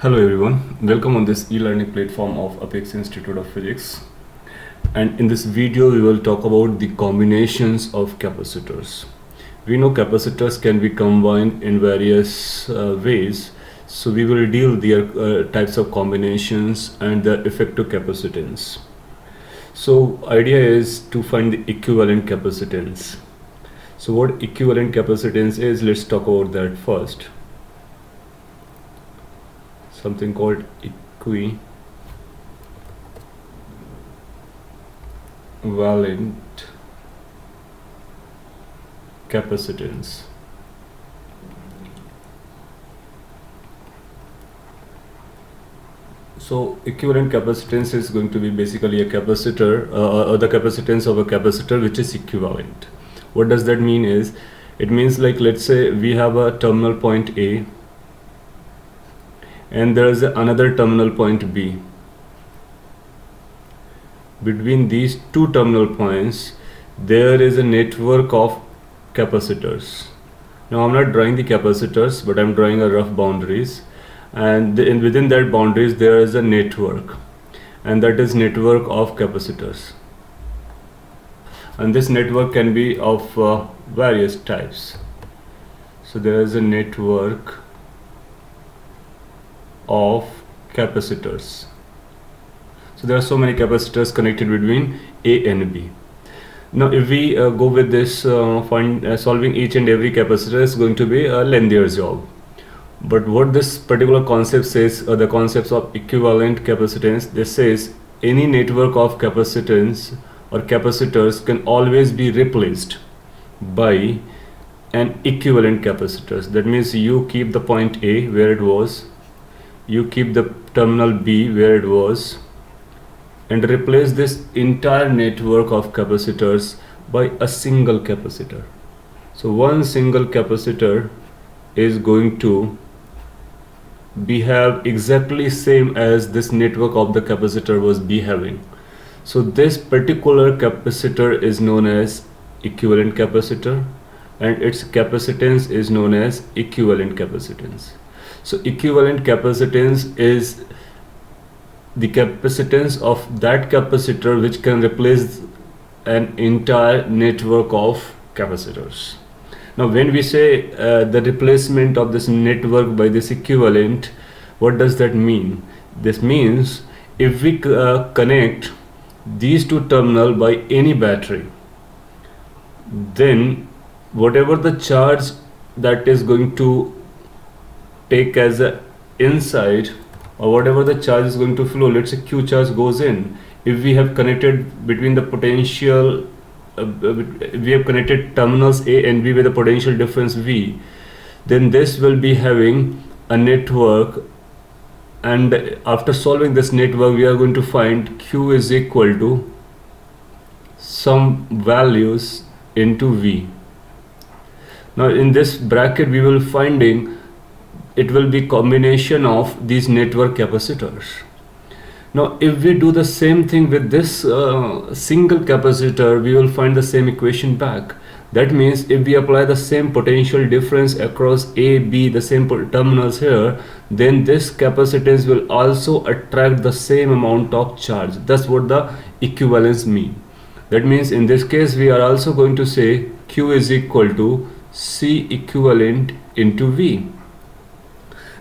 Hello everyone, welcome on this e-learning platform of Apex Institute of Physics. And in this video we will talk about the combinations of capacitors. We know capacitors can be combined in various ways, so we will deal their types of combinations and their effective capacitance. So idea is to find the equivalent capacitance. So what equivalent capacitance is, let's talk about that first. Something called equivalent capacitance. So equivalent capacitance is going to be basically a capacitor or the capacitance of a capacitor which is equivalent. What does that mean is, it means like, let's say we have a terminal point A and there is another terminal point B. Between these two terminal points there is a network of capacitors. Now I'm not drawing the capacitors, but I'm drawing a rough boundaries, and within that boundaries there is a network, and that is network of capacitors, and this network can be of various types. So there is a network of capacitors. So there are so many capacitors connected between A and B. Now if we go with this, solving each and every capacitor is going to be a lengthier job. But what this particular concept says, the concepts of equivalent capacitance, this says any network of capacitance or capacitors can always be replaced by an equivalent capacitors. That means you keep the point A where it was, you keep the terminal B where it was, and replace this entire network of capacitors by a single capacitor. So one single capacitor is going to behave exactly same as this network of the capacitor was behaving. So this particular capacitor is known as equivalent capacitor, and its capacitance is known as equivalent capacitance. So equivalent capacitance is the capacitance of that capacitor which can replace an entire network of capacitors. Now when we say the replacement of this network by this equivalent, what does that mean? This means if we connect these two terminals by any battery, then whatever the charge that is going to take as a inside, or whatever the charge is going to flow, let's say Q charge goes in. If we have connected between the potential, we have connected terminals A and B with a potential difference V, then this will be having a network, and after solving this network we are going to find Q is equal to some values into V. Now in this bracket we will finding it will be combination of these network capacitors. Now if we do the same thing with this single capacitor, we will find the same equation back. That means if we apply the same potential difference across A, B, the same terminals here, then this capacitance will also attract the same amount of charge. That's what the equivalence mean. That means in this case we are also going to say Q is equal to C equivalent into V.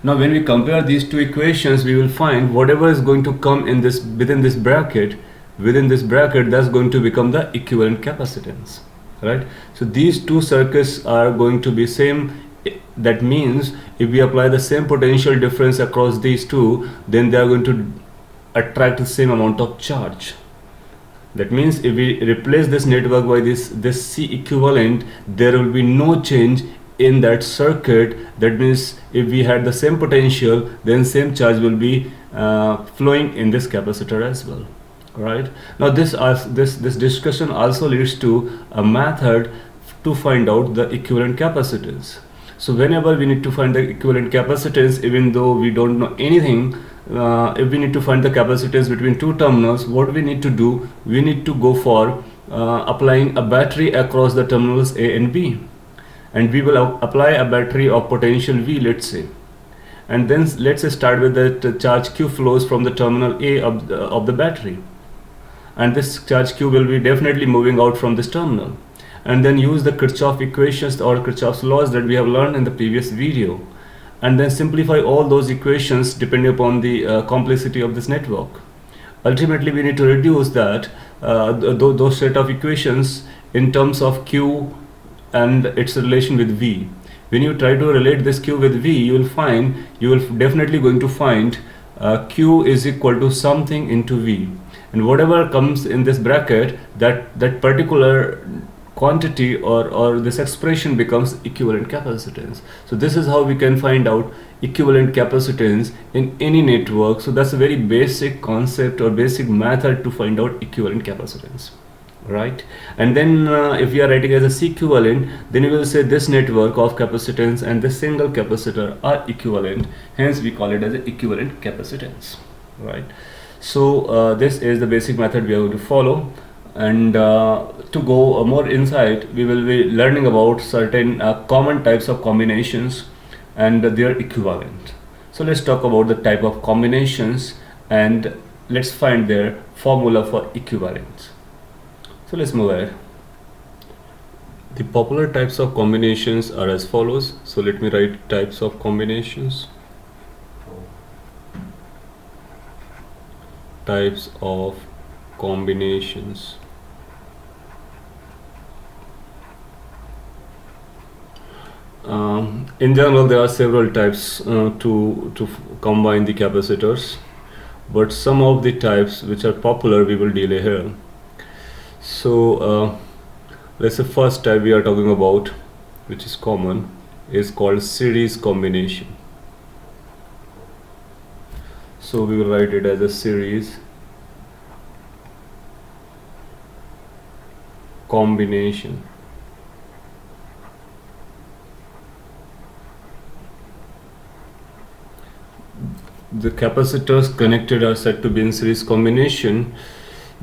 Now when we compare these two equations, we will find whatever is going to come in this within this bracket, that's going to become the equivalent capacitance, right? So these two circuits are going to be same. That means if we apply the same potential difference across these two, then they are going to attract the same amount of charge. That means if we replace this network by this C equivalent, there will be no change in that circuit. That means if we had the same potential, then same charge will be flowing in this capacitor as well. Right now this discussion also leads to a method to find out the equivalent capacitance. So whenever we need to find the equivalent capacitance, even though we don't know anything, if we need to find the capacitance between two terminals, what we need to do, we need to go for applying a battery across the terminals A and B, and we will apply a battery of potential V, let's say, and then let's start with that charge Q flows from the terminal A of the battery, and this charge Q will be definitely moving out from this terminal, and then use the Kirchhoff equations or Kirchhoff's laws that we have learned in the previous video, and then simplify all those equations depending upon the complexity of this network. Ultimately, we need to reduce that those set of equations in terms of Q and its relation with V. When you try to relate this Q with V, you will definitely going to find Q is equal to something into V, and whatever comes in this bracket, that particular quantity or this expression becomes equivalent capacitance. So this is how we can find out equivalent capacitance in any network. So that's a very basic concept or basic method to find out equivalent capacitance, right? And then if we are writing as a C equivalent, then we will say this network of capacitance and this single capacitor are equivalent, hence we call it as an equivalent capacitance, right? So this is the basic method we are going to follow. And to go more inside, we will be learning about certain common types of combinations and their equivalent. So let's talk about the type of combinations and let's find their formula for equivalence. So let's move ahead. The popular types of combinations are as follows. So let me write types of combinations. Types of combinations. In general, there are several types to combine the capacitors, but some of the types which are popular we will deal here. So let's say first type we are talking about, which is common, is called series combination. So we will write it as a series combination. The capacitors connected are said to be in series combination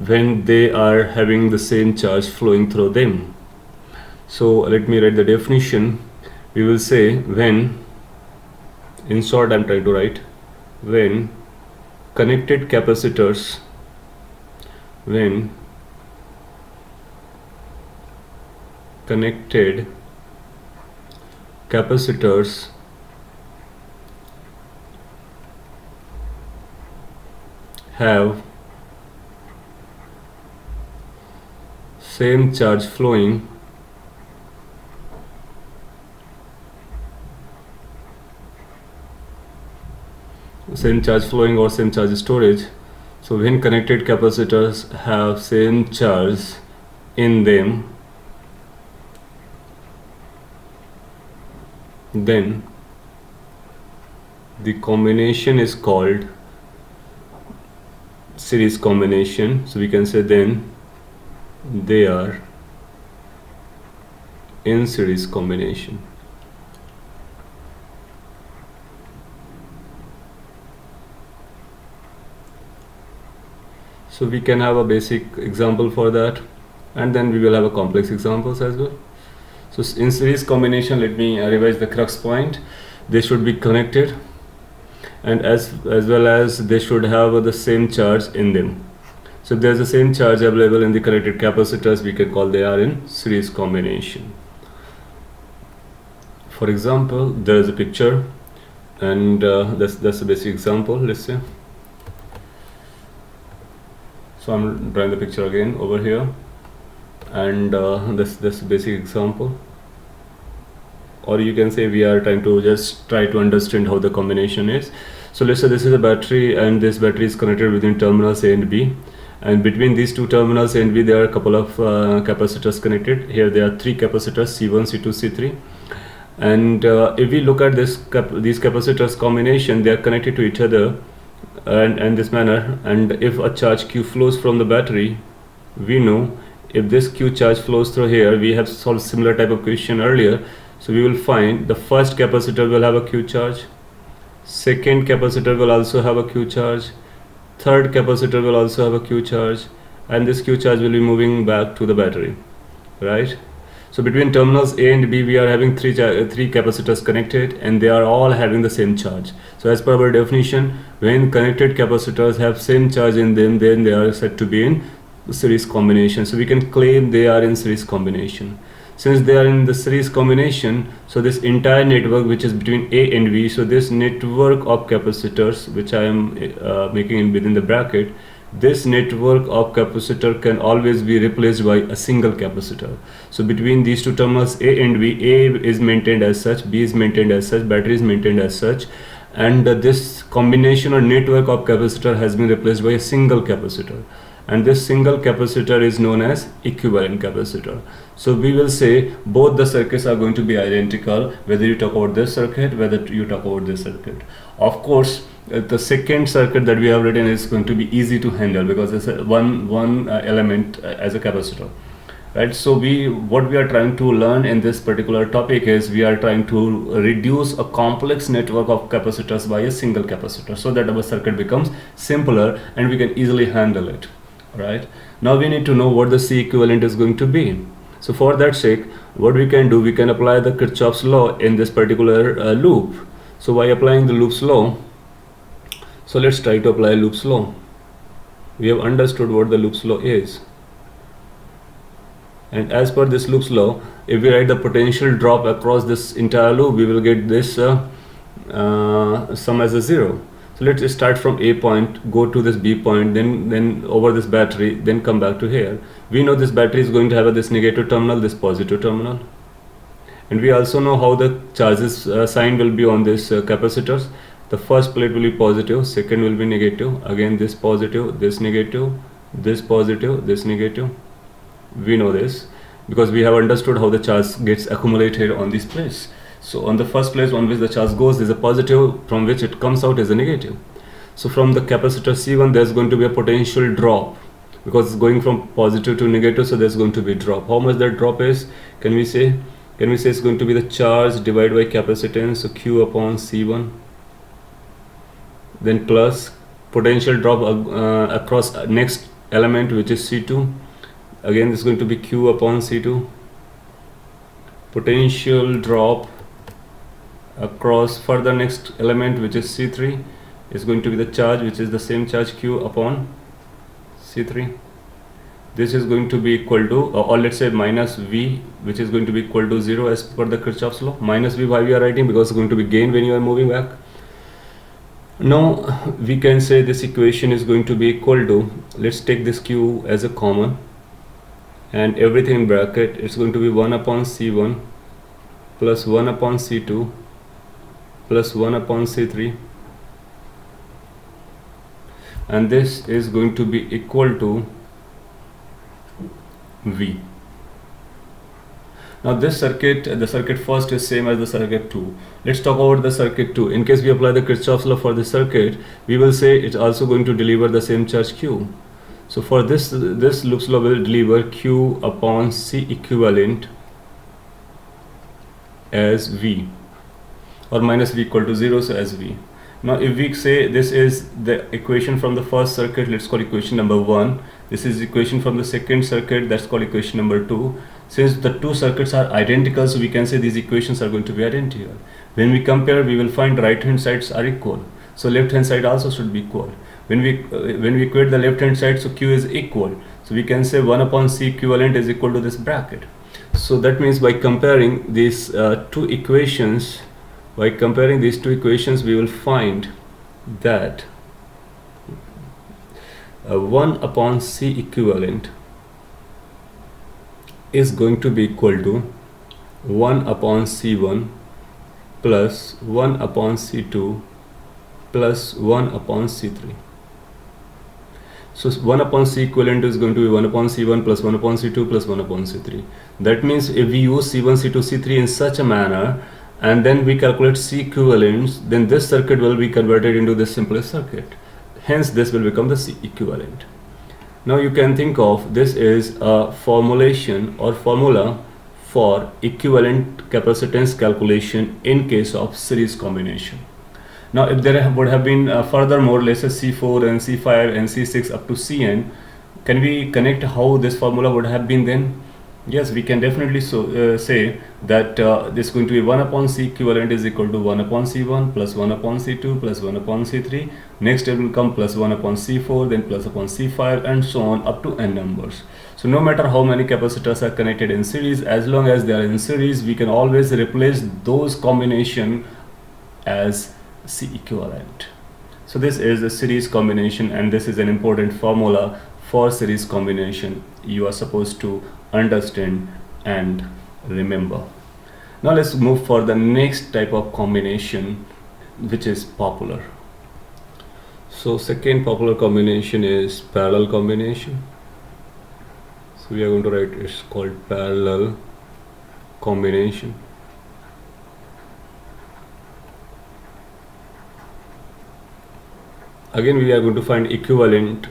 when they are having the same charge flowing through them. So let me write the definition. We will say when, in short I'm trying to write, when connected capacitors have same charge flowing or same charge storage. So when connected capacitors have same charge in them, then the combination is called series combination. So we can say then they are in series combination. So we can have a basic example for that, and then we will have a complex examples as well. So in series combination, let me revise the crux point. They should be connected, and as well as they should have the same charge in them. So if there's the same charge available in the connected capacitors, we can call they are in series combination. For example, there is a picture, and that's a basic example. Let's say, so I'm drawing the picture again over here, and that's a basic example. Or you can say we are trying to just try to understand how the combination is. So let's say this is a battery, and this battery is connected within terminals A and B, and between these two terminals A and B there are a couple of capacitors connected. Here there are three capacitors, C1, C2, C3, and if we look at these capacitors combination, they are connected to each other and this manner. And if a charge Q flows from the battery, we know if this Q charge flows through here, we have solved similar type of question earlier. So we will find the first capacitor will have a Q charge, second capacitor will also have a Q charge, third capacitor will also have a Q charge, and this Q charge will be moving back to the battery, right? So between terminals A and B, we are having three capacitors connected, and they are all having the same charge. So as per our definition, when connected capacitors have same charge in them, then they are said to be in series combination. So we can claim they are in series combination. Since they are in the series combination, so this entire network which is between A and B, so this network of capacitors which I am making in within the bracket, this network of capacitor can always be replaced by a single capacitor. So between these two terminals A and B, A is maintained as such, B is maintained as such, battery is maintained as such, and this combination or network of capacitor has been replaced by a single capacitor, and this single capacitor is known as equivalent capacitor. So we will say both the circuits are going to be identical, whether you talk about this circuit, whether you talk about this circuit. Of course, the second circuit that we have written is going to be easy to handle because it's one element as a capacitor, right? So what we are trying to learn in this particular topic is we are trying to reduce a complex network of capacitors by a single capacitor, so that our circuit becomes simpler and we can easily handle it, right? Now we need to know what the C equivalent is going to be. So for that sake, what we can do, we can apply the Kirchhoff's law in this particular loop. So by applying the Loops law, so let's try to apply Loops law. We have understood what the Loops law is, and as per this Loops law, if we write the potential drop across this entire loop, we will get this sum as a 0. So let's just start from A point, go to this B point, then over this battery, then come back to here. We know this battery is going to have this negative terminal, this positive terminal, and we also know how the charges sign will be on this capacitors. The first plate will be positive, second will be negative, again this positive, this negative, this positive, this negative. We know this because we have understood how the charge gets accumulated on these plates. So on the first place on which the charge goes is a positive, from which it comes out is a negative. So from the capacitor C1 there's going to be a potential drop because it's going from positive to negative, so there's going to be drop. How much that drop is? Can we say it's going to be the charge divided by capacitance, so Q upon C1, then plus potential drop across next element which is C2. Again, this is going to be Q upon C2. Potential drop across further next element which is C3 is going to be the charge, which is the same charge Q upon C3. This is going to be equal to or let's say minus V, which is going to be equal to 0 as per the Kirchhoff's law. Minus V, why we are writing? Because it's going to be gain when you are moving back. Now we can say this equation is going to be equal to, let's take this Q as a common and everything in bracket. It's going to be 1 upon C1 plus 1 upon C2 plus 1 upon C3, and this is going to be equal to V. Now this circuit, the circuit first is same as the circuit 2. Let's talk about the circuit 2. In case we apply the Kirchhoff's law for this circuit, we will say it's also going to deliver the same charge Q. So for this Loops law will deliver Q upon C equivalent as V, or minus V equal to 0, so as V. Now if we say this is the equation from the first circuit, let's call equation number 1. This is equation from the second circuit, that's called equation number 2. Since the two circuits are identical, so we can say these equations are going to be identical. When we compare, we will find right hand sides are equal, so left hand side also should be equal. When we equate the left hand side, so Q is equal, so we can say 1 upon C equivalent is equal to this bracket. So that means by comparing these two equations, we will find that 1 upon C equivalent is going to be equal to 1 upon C1 plus 1 upon C2 plus 1 upon C3. So 1 upon C equivalent is going to be 1 upon C1 plus 1 upon C2 plus 1 upon C3. That means if we use C1, C2, C3 in such a manner and then we calculate C equivalents, then this circuit will be converted into this simplest circuit. Hence this will become the C equivalent. Now you can think of this is a formulation or formula for equivalent capacitance calculation in case of series combination. Now if there would have been furthermore, let's say C4 and C5 and C6 up to Cn, can we connect how this formula would have been then? Yes, we can definitely say that this is going to be 1 upon C equivalent is equal to 1 upon C1 plus 1 upon C2 plus 1 upon C3. Next it will come plus 1 upon C4, then plus upon C5, and so on up to n numbers. So no matter how many capacitors are connected in series, as long as they are in series, we can always replace those combination as C equivalent. So this is a series combination, and this is an important formula for series combination you are supposed to understand and remember. Now let's move for the next type of combination, which is popular. So second popular combination is parallel combination. So we are going to write it's called parallel combination. Again, we are going to find equivalent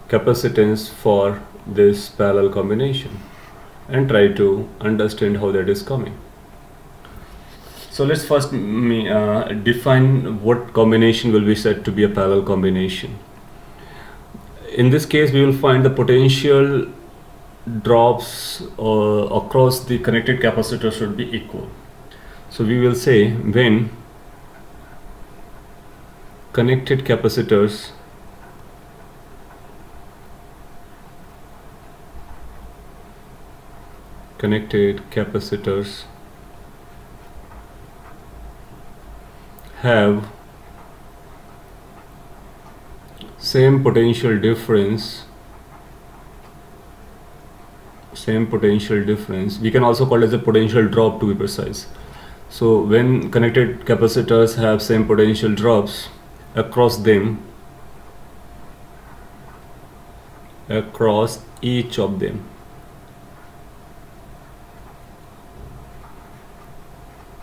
capacitance for this parallel combination and try to understand how that is coming. So let's first define what combination will be said to be a parallel combination. In this case, we will find the potential drops across the connected capacitor should be equal. So we will say when connected capacitors have same potential difference, we can also call it as a potential drop to be precise. So when connected capacitors have same potential drops across each of them,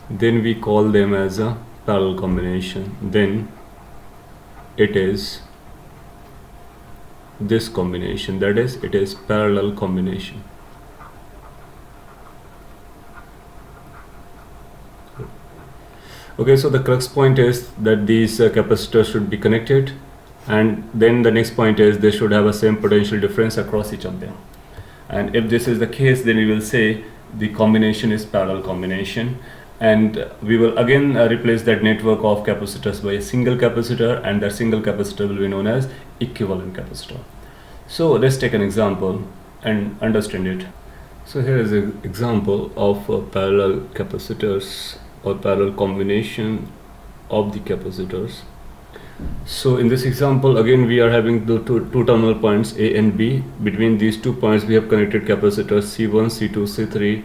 then we call them as a parallel combination. Then it is this combination, that is, it is parallel combination. Okay, so the crux point is that these capacitors should be connected, and then the next point is they should have a same potential difference across each of them. And if this is the case, then we will say the combination is parallel combination, and we will again replace that network of capacitors by a single capacitor, and that single capacitor will be known as equivalent capacitor. So let's take an example and understand it. So here is an example of parallel capacitors or parallel combination of the capacitors. So in this example, again we are having the two terminal points A and B. Between these 2 points we have connected capacitors C1, C2, C3,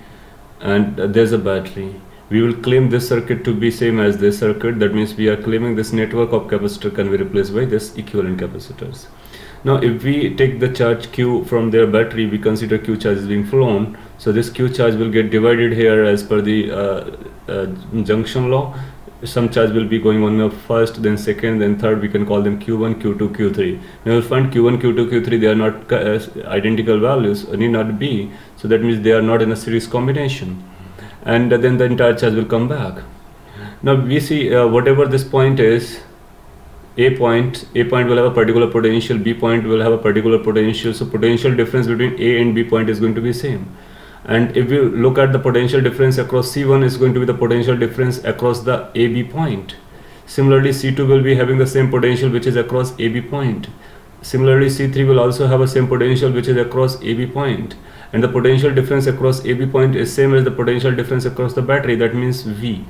and there's a battery. We will claim this circuit to be same as this circuit. That means we are claiming this network of capacitor can be replaced by this equivalent capacitors. Now if we take the charge Q from their battery, we consider Q charge is being flown. So this Q charge will get divided here as per the junction law. Some charge will be going on first, then second, then third. We can call them Q1, Q2, Q3. Now you'll find Q1, Q2, Q3, they are not identical values, need not be. So that means they are not in a series combination. And then the entire charge will come back. Now we see whatever this point is, A point will have a particular potential, B point will have a particular potential. So potential difference between A and B point is going to be same. And if you look at the potential difference across C1 is going to be the potential difference across the AB point. Similarly, C2 will be having the same potential which is across AB point. Similarly, C3 will also have a same potential which is across AB point. And the potential difference across AB point is same as the potential difference across the battery, that means V.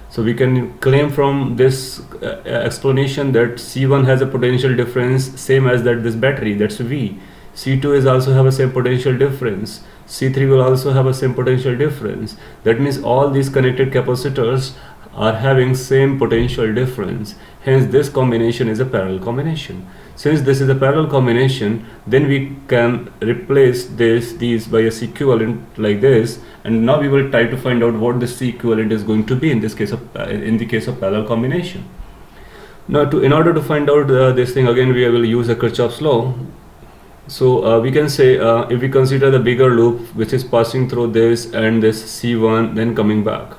So we can claim from this explanation that C1 has a potential difference same as that this battery, that's V. C2 is also have a same potential difference. C3 will also have a same potential difference. That means all these connected capacitors are having same potential difference. Hence this combination is a parallel combination. Since this is a parallel combination, then we can replace these by a C equivalent like this, and now we will try to find out what the C equivalent is going to be in this case of in the case of parallel combination. Now in order to find out this thing, again we will use a Kirchhoff's law. So we can say if we consider the bigger loop which is passing through this and this C1 then coming back,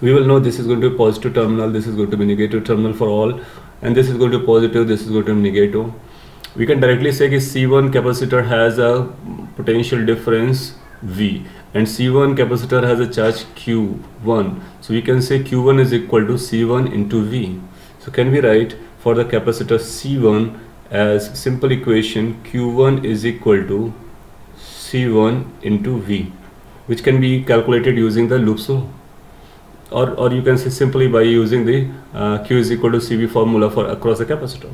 we will know this is going to be positive terminal, this is going to be negative terminal for all, and this is going to be positive, this is going to be negative. We can directly say that C1 capacitor has a potential difference V, and C1 capacitor has a charge Q1, so we can say Q1 is equal to C1 into V. So can we write for the capacitor C1 as simple equation Q1 is equal to C1 into V, which can be calculated using the Loops law, or you can say simply by using the Q is equal to CV formula for across the capacitor.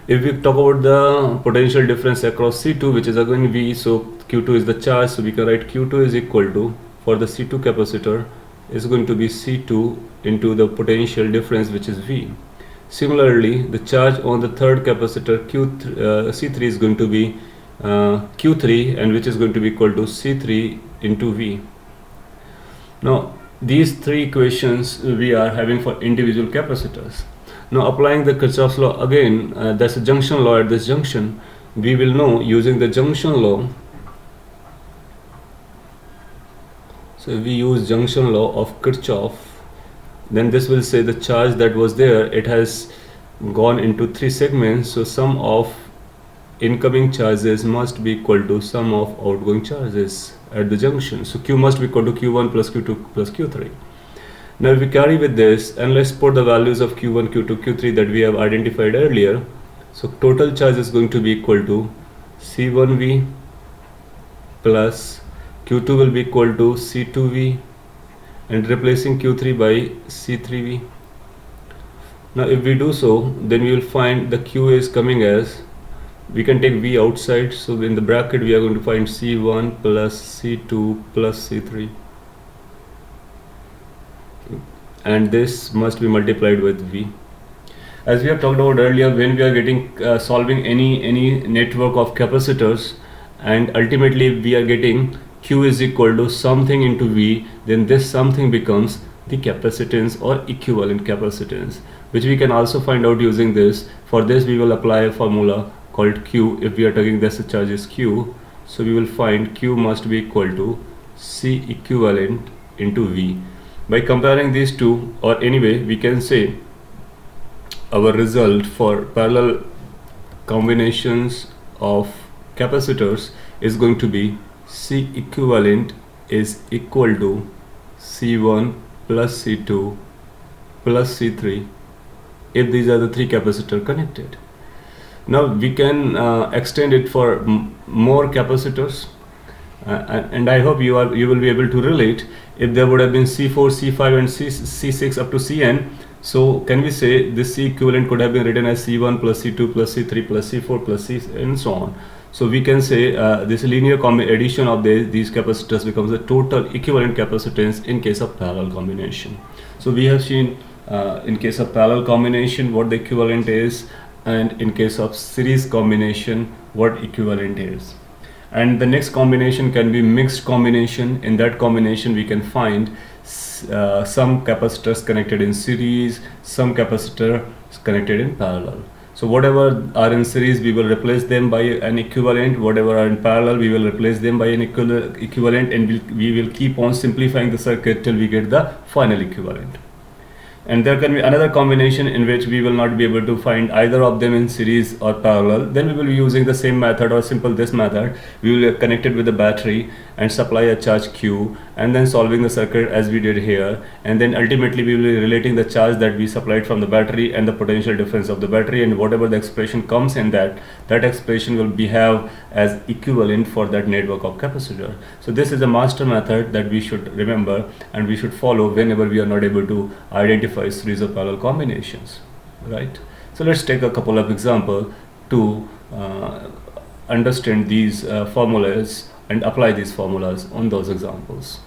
If we talk about the potential difference across C2, which is again V, so Q2 is the charge, so we can write Q2 is equal to, for the C2 capacitor, is going to be C2 into the potential difference, which is V. Similarly, the charge on the third capacitor C3 is going to be Q3, and which is going to be equal to C3 into V. Now, these three equations we are having for individual capacitors. Now, applying the Kirchhoff's law again, that's a junction law at this junction. We will know using the junction law. So, if we use junction law of Kirchhoff, then this will say the charge that was there, it has gone into three segments. So, sum of incoming charges must be equal to sum of outgoing charges at the junction. So Q must be equal to Q1 plus Q2 plus Q3. Now if we carry with this, and let's put the values of Q1, Q2, Q3 that we have identified earlier. So total charge is going to be equal to C1V plus Q2 will be equal to C2V, and replacing Q3 by C3V. Now if we do so, then we will find the Q is coming as, we can take V outside, so in the bracket we are going to find C1 plus C2 plus C3, and this must be multiplied with V. As we have talked about earlier, when we are getting solving any network of capacitors, and ultimately we are getting Q is equal to something into V, then this something becomes the capacitance or equivalent capacitance, which we can also find out using this. For this we will apply a formula called Q. If we are taking this charge is Q, so we will find Q must be equal to C equivalent into V. By comparing these two, or anyway we can say our result for parallel combinations of capacitors is going to be C equivalent is equal to C1 plus C2 plus C3 if these are the three capacitors connected. Now we can extend it for more capacitors, and I hope you will be able to relate. If there would have been C4, C5 and C6 up to Cn, so can we say this C equivalent could have been written as C1 plus C2 plus C3 plus C4 plus C and so on. So we can say this linear addition of these capacitors becomes the total equivalent capacitance in case of parallel combination. So we have seen in case of parallel combination what the equivalent is, and in case of series combination what equivalent is. And the next combination can be mixed combination. In that combination we can find some capacitors connected in series, some capacitors connected in parallel. So whatever are in series we will replace them by an equivalent, whatever are in parallel we will replace them by an equivalent, and we will keep on simplifying the circuit till we get the final equivalent. And there can be another combination in which we will not be able to find either of them in series or parallel. Then we will be using the same method, or simple this method. We will connect it with the battery and supply a charge Q, and then solving the circuit as we did here, and then ultimately we will be relating the charge that we supplied from the battery and the potential difference of the battery, and whatever the expression comes in that expression will behave as equivalent for that network of capacitor. So this is a master method that we should remember and we should follow whenever we are not able to identify series of parallel combinations, right? So let's take a couple of examples to understand these formulas and apply these formulas on those examples.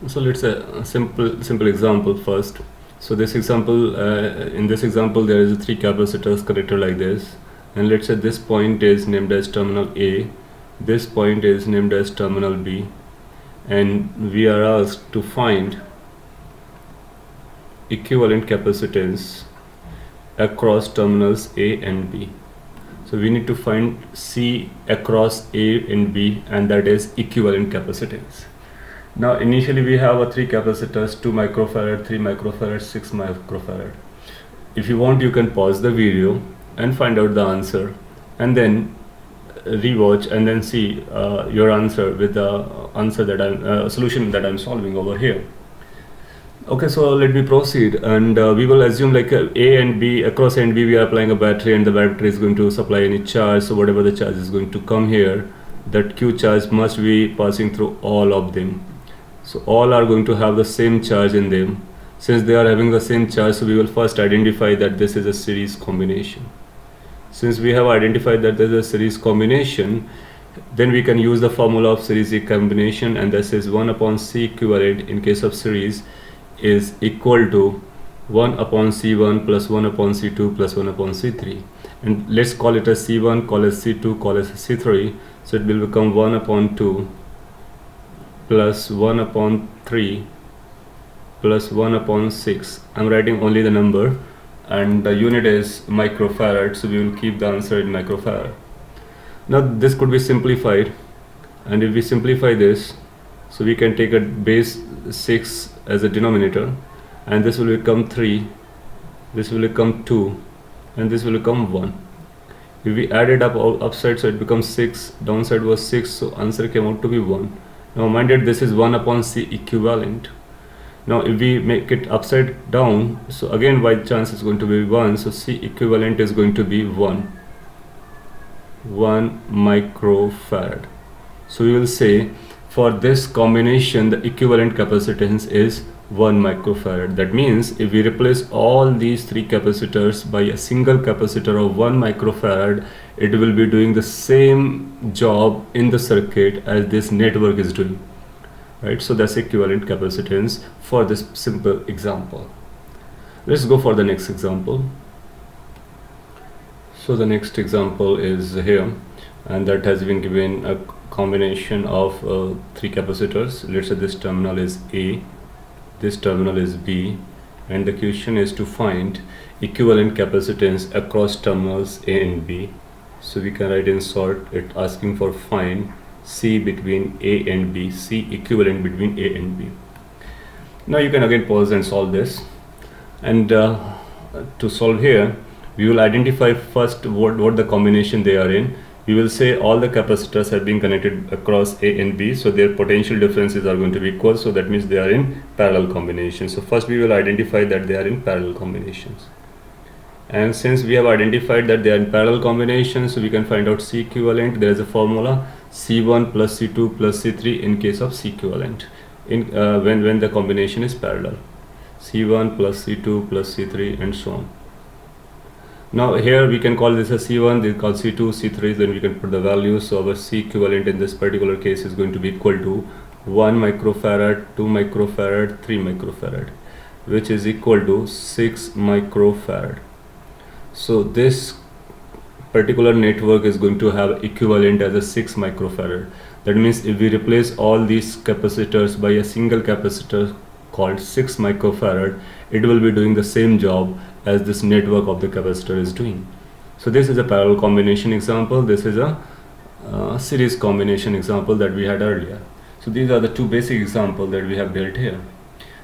So let's a simple example first. So this example, in this example there is 3 capacitors connected like this, and let's say this point is named as terminal A, this point is named as terminal B, and we are asked to find equivalent capacitance across terminals A and B. So we need to find C across A and B, and that is equivalent capacitance. Now initially we have 3 capacitors, 2 microfarad, 3 microfarad, 6 microfarad. If you want you can pause the video and find out the answer, and then rewatch and then see your answer with the answer that I'm solution that I'm solving over here. Okay, so let me proceed, and we will assume like A and B, across A and B we are applying a battery, and the battery is going to supply any charge. So whatever the charge is going to come here, that Q charge must be passing through all of them. So all are going to have the same charge in them. Since they are having the same charge, so we will first identify that this is a series combination. Since we have identified that there is a series combination, then we can use the formula of series combination, and this is 1 upon C equivalent in case of series is equal to 1 upon C1 plus 1 upon C2 plus 1 upon C3. And let's call it as C1, call it C2, call it C3. So it will become 1 upon 2 plus 1 upon 3 plus 1 upon 6. I'm writing only the number, and the unit is microfarad, so we will keep the answer in microfarad. Now this could be simplified, and if we simplify this, so we can take a base 6 as a denominator, and this will become 3, this will become 2, and this will become 1. If we add it up upside, so it becomes 6, downside was 6, so answer came out to be 1. Now mind that this is 1 upon C equivalent. Now if we make it upside down, so again by chance it's going to be 1, so C equivalent is going to be 1 microfarad. So we will say for this combination the equivalent capacitance is 1 microfarad. That means if we replace all these three capacitors by a single capacitor of 1 microfarad, it will be doing the same job in the circuit as this network is doing, right? So that's equivalent capacitance for this simple example. Let's go for the next example. So the next example is here, and that has been given a combination of three capacitors. Let's say this terminal is A, this terminal is B, and the question is to find equivalent capacitance across terminals A and B. So we can write in short it asking for find C between A and B, C equivalent between A and B. Now you can again pause and solve this, and to solve here we will identify first what the combination they are in. We will say all the capacitors have been connected across A and B, so their potential differences are going to be equal, so that means they are in parallel combinations. So first we will identify that they are in parallel combinations, and since we have identified that they are in parallel combinations, so we can find out C equivalent. There is a formula C1 plus C2 plus C3 in case of C equivalent, in when the combination is parallel, C1 plus C2 plus C3 and so on. Now here we can call this a C1, this is called C2, C3, then we can put the values. So our C equivalent in this particular case is going to be equal to 1 microfarad, 2 microfarad, 3 microfarad, which is equal to 6 microfarad. So this particular network is going to have equivalent as a 6 microfarad. That means if we replace all these capacitors by a single capacitor called 6 microfarad, it will be doing the same job as this network of the capacitor is doing. So this is a parallel combination example, this is a series combination example that we had earlier. So these are the two basic examples that we have built here.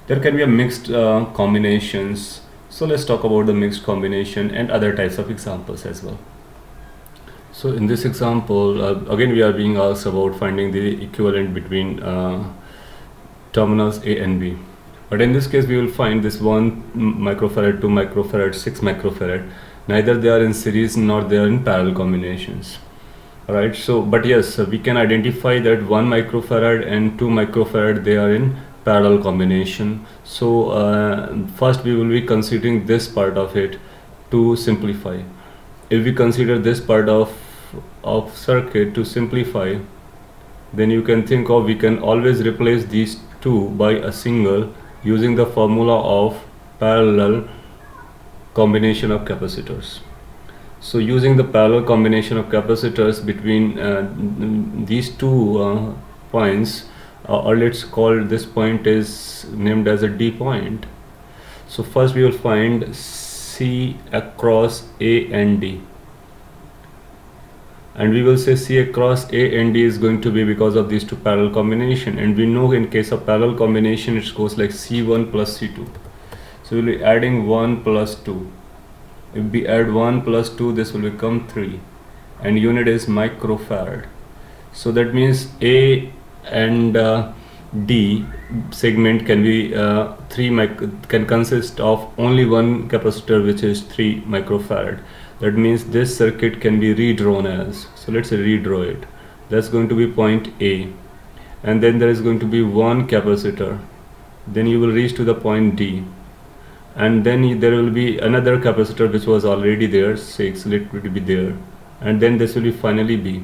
There can be a mixed combinations. So let's talk about the mixed combination and other types of examples as well. So in this example, again we are being asked about finding the equivalent between terminals A and B. But in this case we will find this 1 microfarad, 2 microfarad, 6 microfarad. Neither they are in series nor they are in parallel combinations. Alright, so but yes, we can identify that 1 microfarad and 2 microfarad they are in parallel combination. So first we will be considering this part of it to simplify. If we consider this part of circuit to simplify, then you can think of, we can always replace these two by a single using the formula of parallel combination of capacitors. So using the parallel combination of capacitors between these two points, or let's call this point is named as a D point. So first we will find C across A and D, and we will say C across A and D is going to be because of these two parallel combination, and we know in case of parallel combination it goes like C1 plus C2. So we'll be adding 1 plus 2. If we add 1 plus 2, this will become 3. and unit is microfarad. So that means A and D segment can be can consist of only one capacitor, which is 3 microfarad. That means this circuit can be redrawn as, so let's redraw it. That's going to be point A, and then there is going to be one capacitor. Then you will reach to the point D, and then there will be another capacitor which was already there, 6, let it be there, and then this will be finally B.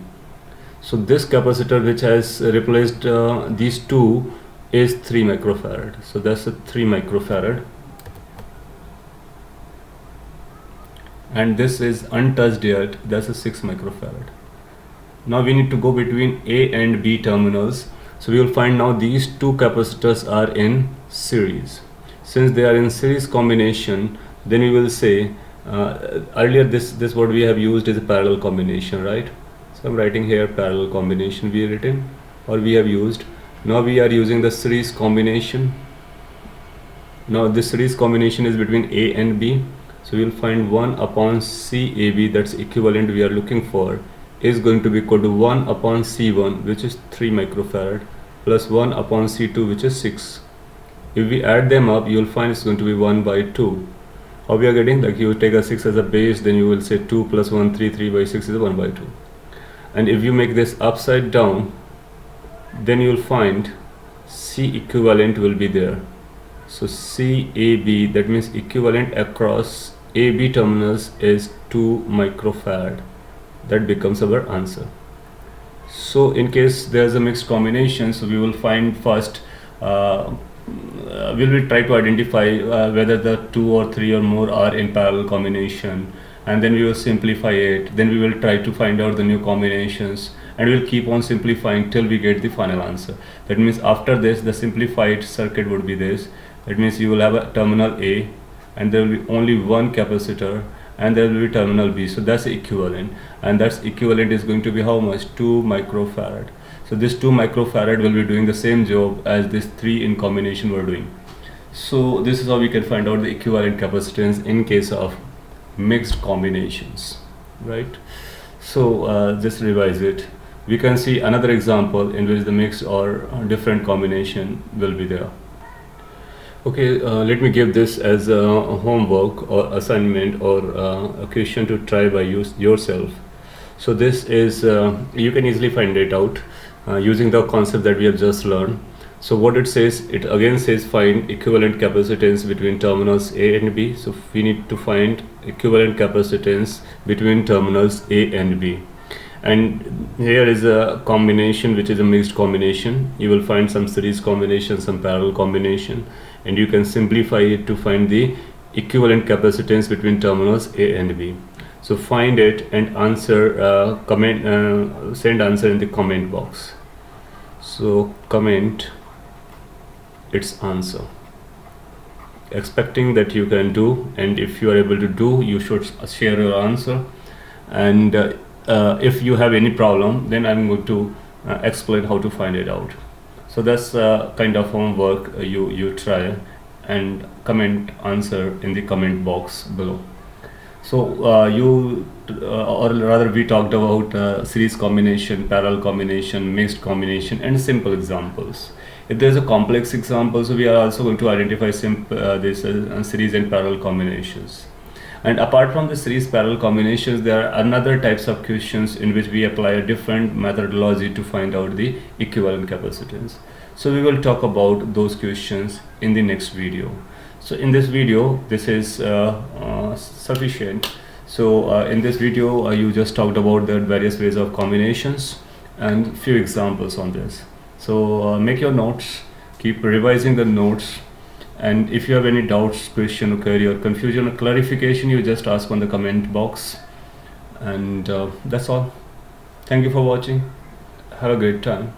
So this capacitor which has replaced these two is 3 microfarad. So that's a 3 microfarad, and this is untouched yet, that's a 6 microfarad. Now we need to go between A and B terminals. So we will find now these two capacitors are in series. Since they are in series combination, then we will say earlier this what we have used is a parallel combination, right? So I'm writing here parallel combination we have written, or we have used. Now we are using the series combination. Now this series combination is between A and B. So we will find 1 upon CAB, that's equivalent we are looking for, is going to be equal to 1 upon C1, which is 3 microfarad, plus 1 upon C2, which is 6. If we add them up, you will find it's going to be 1 by 2. How we are getting? Like you will take a 6 as a base, then you will say 2 plus 1, 3, 3 by 6 is 1 by 2. And if you make this upside down, then you will find C equivalent will be there. So CAB, that means equivalent across AB terminals is 2 microfarad. That becomes our answer. So in case there's a mixed combination, so we will find first we will try to identify whether the 2 or 3 or more are in parallel combination, and then we will simplify it. Then we will try to find out the new combinations, and we'll keep on simplifying till we get the final answer. That means after this, the simplified circuit would be this. That means you will have a terminal A, and there will be only one capacitor, and there will be terminal B. So that's equivalent, and that's equivalent is going to be how much? 2 microfarad. So this 2 microfarad will be doing the same job as this 3 in combination were doing. So this is how we can find out the equivalent capacitance in case of mixed combinations, right? So just revise it. We can see another example in which the mixed or different combination will be there. Okay, let me give this as a homework or assignment or a question to try by yourself. So this is, you can easily find it out using the concept that we have just learned. So what it says, it again says find equivalent capacitance between terminals A and B. So we need to find equivalent capacitance between terminals A and B. And here is a combination which is a mixed combination. You will find some series combination, some parallel combination, and you can simplify it to find the equivalent capacitance between terminals A and B. So find it and answer, send answer in the comment box. So comment its answer, expecting that you can do, and if you are able to do, you should share your answer. And if you have any problem, then I'm going to explain how to find it out. So that's kind of homework you try, and comment answer in the comment box below. So or rather we talked about series combination, parallel combination, mixed combination, and simple examples. If there's a complex example, so we are also going to identify this series and parallel combinations. And apart from the series parallel combinations, there are another types of questions in which we apply a different methodology to find out the equivalent capacitance. So we will talk about those questions in the next video. So in this video, this is sufficient. So in this video, you just talked about the various ways of combinations and few examples on this. So make your notes, keep revising the notes, and if you have any doubts, question, or query, or confusion, or clarification, you just ask on the comment box. And that's all. Thank you for watching. Have a great time.